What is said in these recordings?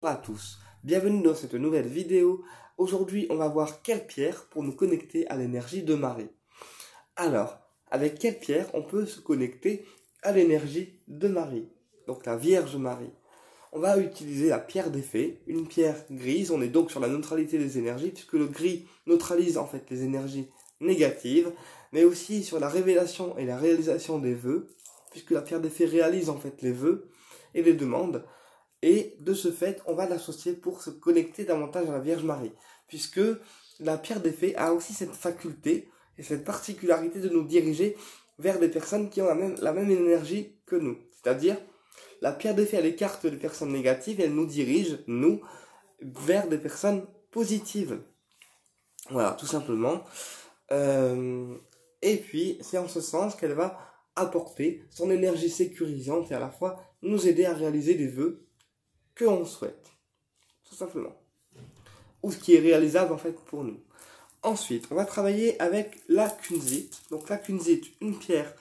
Bonjour à tous, bienvenue dans cette nouvelle vidéo. Aujourd'hui, on va voir quelle pierre pour nous connecter à l'énergie de Marie. Alors, avec quelle pierre on peut se connecter à l'énergie de Marie, donc la Vierge Marie. On va utiliser la pierre des fées, une pierre grise. On est donc sur la neutralité des énergies, puisque le gris neutralise en fait les énergies négatives, mais aussi sur la révélation et la réalisation des vœux, puisque la pierre des fées réalise en fait les vœux et les demandes. Et de ce fait, on va l'associer pour se connecter davantage à la Vierge Marie, puisque la pierre des fées a aussi cette faculté et cette particularité de nous diriger vers des personnes qui ont la même énergie que nous. C'est-à-dire, la pierre des fées, elle écarte les personnes négatives et elle nous dirige, nous, vers des personnes positives. Voilà, tout simplement. Et puis, c'est en ce sens qu'elle va apporter son énergie sécurisante et à la fois nous aider à réaliser des vœux que on souhaite, tout simplement, ou ce qui est réalisable en fait pour nous. Ensuite, on va travailler avec la kunzite. Donc la kunzite, une pierre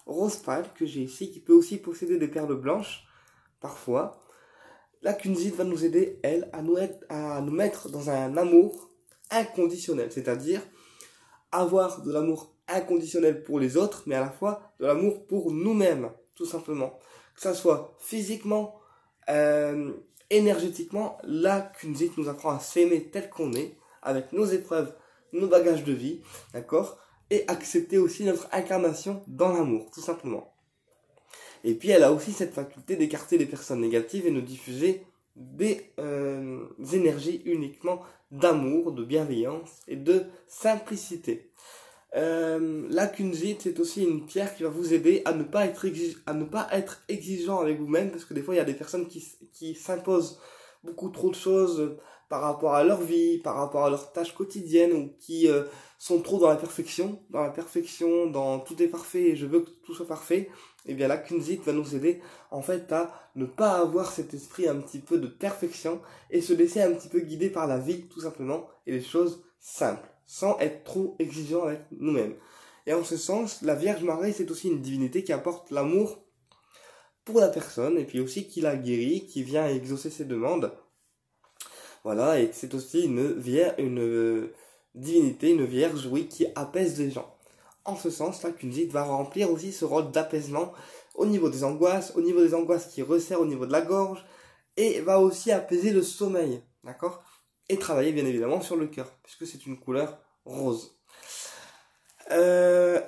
rose pâle que j'ai ici, qui peut aussi posséder des perles blanches, parfois. La kunzite va nous aider, elle, à nous mettre dans un amour inconditionnel, c'est-à-dire avoir de l'amour inconditionnel pour les autres, mais à la fois de l'amour pour nous-mêmes, tout simplement. Que ça soit physiquement, énergétiquement, la kunzite nous apprend à s'aimer tel qu'on est, avec nos épreuves, nos bagages de vie, d'accord, et accepter aussi notre incarnation dans l'amour, tout simplement. Et puis elle a aussi cette faculté d'écarter les personnes négatives et nous diffuser des énergies uniquement d'amour, de bienveillance et de simplicité. La kunzite, c'est aussi une pierre qui va vous aider à ne pas être exigeant avec vous-même, parce que des fois il y a des personnes qui s'imposent beaucoup trop de choses par rapport à leur vie, par rapport à leurs tâches quotidiennes, ou qui sont trop dans la perfection, dans tout est parfait et je veux que tout soit parfait. Et bien la kunzite va nous aider en fait à ne pas avoir cet esprit un petit peu de perfection et se laisser un petit peu guider par la vie, tout simplement, et les choses simples, sans être trop exigeant avec nous-mêmes. Et en ce sens, la Vierge Marie, c'est aussi une divinité qui apporte l'amour pour la personne, et puis aussi qui la guérit, qui vient exaucer ses demandes. Voilà, et c'est aussi une divinité, une Vierge, oui, qui apaise les gens. En ce sens, la kunzite va remplir aussi ce rôle d'apaisement au niveau des angoisses qui resserrent au niveau de la gorge, et va aussi apaiser le sommeil, d'accord ? Et travailler bien évidemment sur le cœur, puisque c'est une couleur rose.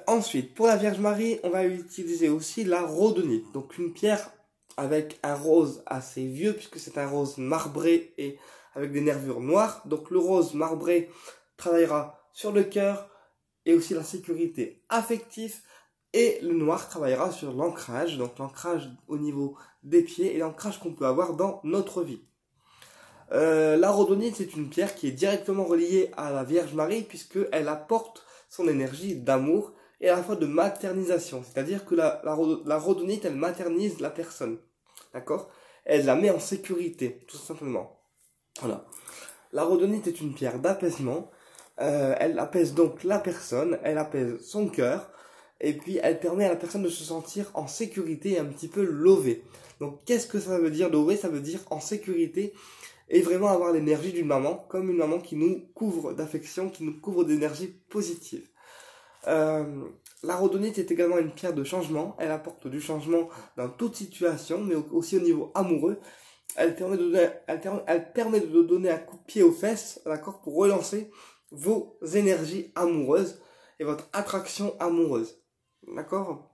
Ensuite, pour la Vierge Marie, on va utiliser aussi la rhodonite, donc une pierre avec un rose assez vieux, puisque c'est un rose marbré et avec des nervures noires. Donc le rose marbré travaillera sur le cœur et aussi la sécurité affective, et le noir travaillera sur l'ancrage, donc l'ancrage au niveau des pieds et l'ancrage qu'on peut avoir dans notre vie. La rhodonite, c'est une pierre qui est directement reliée à la Vierge Marie, puisqu'elle apporte son énergie d'amour et à la fois de maternisation. C'est-à-dire que la rhodonite, elle maternise la personne. D'accord ? Elle la met en sécurité, tout simplement. Voilà. La rhodonite est une pierre d'apaisement. Elle apaise donc la personne, elle apaise son cœur, et puis elle permet à la personne de se sentir en sécurité et un petit peu lové. Donc qu'est-ce que ça veut dire lové ? Ça veut dire en sécurité et vraiment avoir l'énergie d'une maman, comme une maman qui nous couvre d'affection, qui nous couvre d'énergie positive. La rhodonite est également une pierre de changement. Elle apporte du changement dans toute situation, mais aussi au niveau amoureux. Elle permet de donner un coup de pied aux fesses, d'accord, pour relancer vos énergies amoureuses et votre attraction amoureuse, d'accord.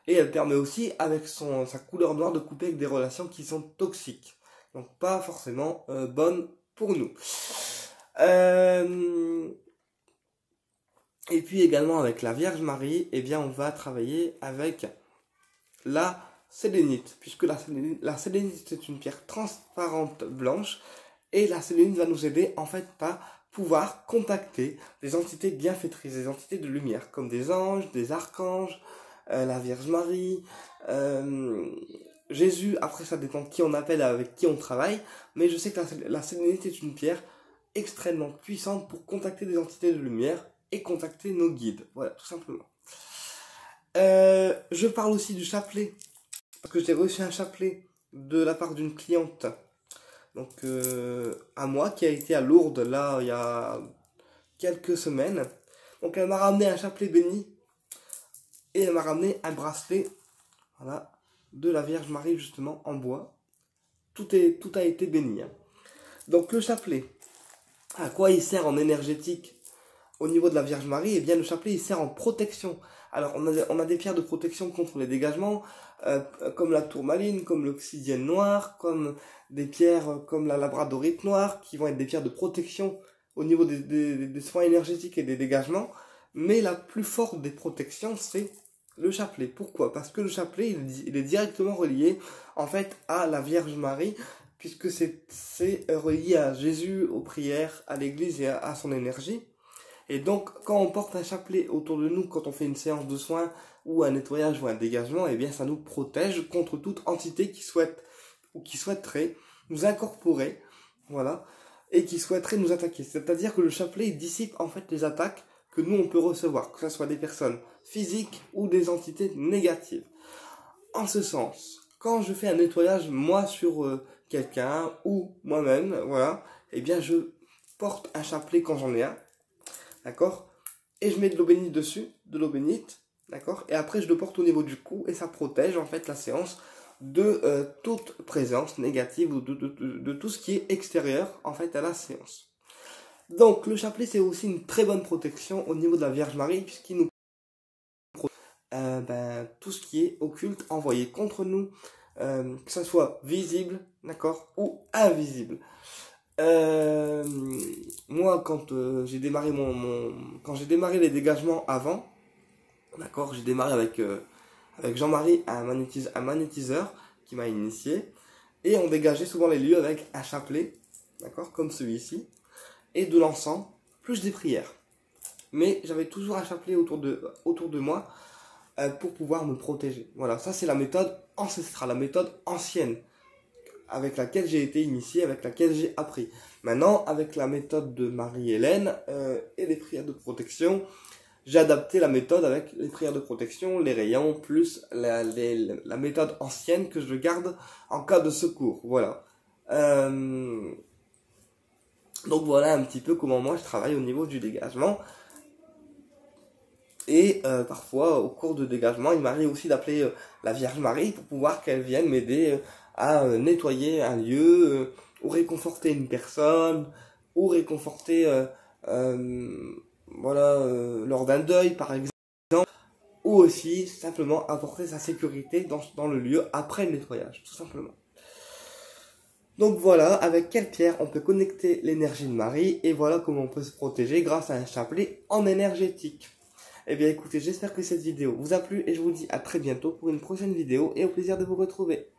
Et elle permet aussi, avec sa couleur noire, de couper avec des relations qui sont toxiques, donc pas forcément bonnes pour nous. Et puis également avec la Vierge Marie, eh bien on va travailler avec la sélénite, puisque la sélénite c'est une pierre transparente blanche, et la sélénite va nous aider en fait à pouvoir contacter des entités bienfaitrices, des entités de lumière, comme des anges, des archanges, la Vierge Marie, Jésus. Après ça dépend de qui on appelle, avec qui on travaille, mais je sais que la sélénite est une pierre extrêmement puissante pour contacter des entités de lumière et contacter nos guides, voilà, tout simplement. Je parle aussi du chapelet, parce que j'ai reçu un chapelet de la part d'une cliente donc à moi, qui a été à Lourdes, là, il y a quelques semaines. Donc elle m'a ramené un chapelet béni, et elle m'a ramené un bracelet, voilà, de la Vierge Marie, justement, en bois. Tout a été béni, hein. Donc le chapelet, à quoi il sert en énergétique au niveau de la Vierge Marie? Eh bien, le chapelet, il sert en protection. Alors, on a des pierres de protection contre les dégagements, comme la tourmaline, comme l'obsidienne noire, comme des pierres comme la labradorite noire, qui vont être des pierres de protection au niveau des soins énergétiques et des dégagements. Mais la plus forte des protections, c'est le chapelet. Pourquoi? Parce que le chapelet, il est directement relié, en fait, à la Vierge Marie, puisque c'est relié à Jésus, aux prières, à l'église et à son énergie. Et donc, quand on porte un chapelet autour de nous, quand on fait une séance de soins ou un nettoyage ou un dégagement, eh bien, ça nous protège contre toute entité qui souhaite ou qui souhaiterait nous incorporer, voilà, et qui souhaiterait nous attaquer. C'est-à-dire que le chapelet il dissipe en fait les attaques que nous on peut recevoir, que ce soit des personnes physiques ou des entités négatives. En ce sens, quand je fais un nettoyage moi sur quelqu'un ou moi-même, voilà, eh bien, je porte un chapelet quand j'en ai un. D'accord? Et je mets de l'eau bénite dessus, de l'eau bénite, d'accord? Et après je le porte au niveau du cou et ça protège en fait la séance de toute présence négative ou de tout ce qui est extérieur en fait à la séance. Donc le chapelet c'est aussi une très bonne protection au niveau de la Vierge Marie puisqu'il nous protège tout ce qui est occulte envoyé contre nous, que ça soit visible, d'accord, ou invisible. Moi, quand j'ai démarré quand j'ai démarré les dégagements avant, d'accord, j'ai démarré avec Jean-Marie, un magnétiseur qui m'a initié, et on dégageait souvent les lieux avec un chapelet, d'accord, comme celui-ci, et de l'encens, plus des prières. Mais j'avais toujours un chapelet autour de moi pour pouvoir me protéger. Voilà, ça c'est la méthode ancestrale, la méthode ancienne, avec laquelle j'ai été initié, avec laquelle j'ai appris. Maintenant, avec la méthode de Marie-Hélène et les prières de protection, j'ai adapté la méthode avec les prières de protection, les rayons, plus la méthode ancienne que je garde en cas de secours. Voilà. Donc voilà un petit peu comment moi je travaille au niveau du dégagement. Et parfois, au cours de dégagement, il m'arrive aussi d'appeler la Vierge Marie pour pouvoir qu'elle vienne m'aider à nettoyer un lieu, ou réconforter une personne, ou réconforter lors d'un deuil par exemple, ou aussi simplement apporter sa sécurité dans le lieu après le nettoyage, tout simplement. Donc voilà, avec quelle pierre on peut connecter l'énergie de Marie, et voilà comment on peut se protéger grâce à un chapelet en énergétique. Eh bien écoutez, j'espère que cette vidéo vous a plu et je vous dis à très bientôt pour une prochaine vidéo et au plaisir de vous retrouver.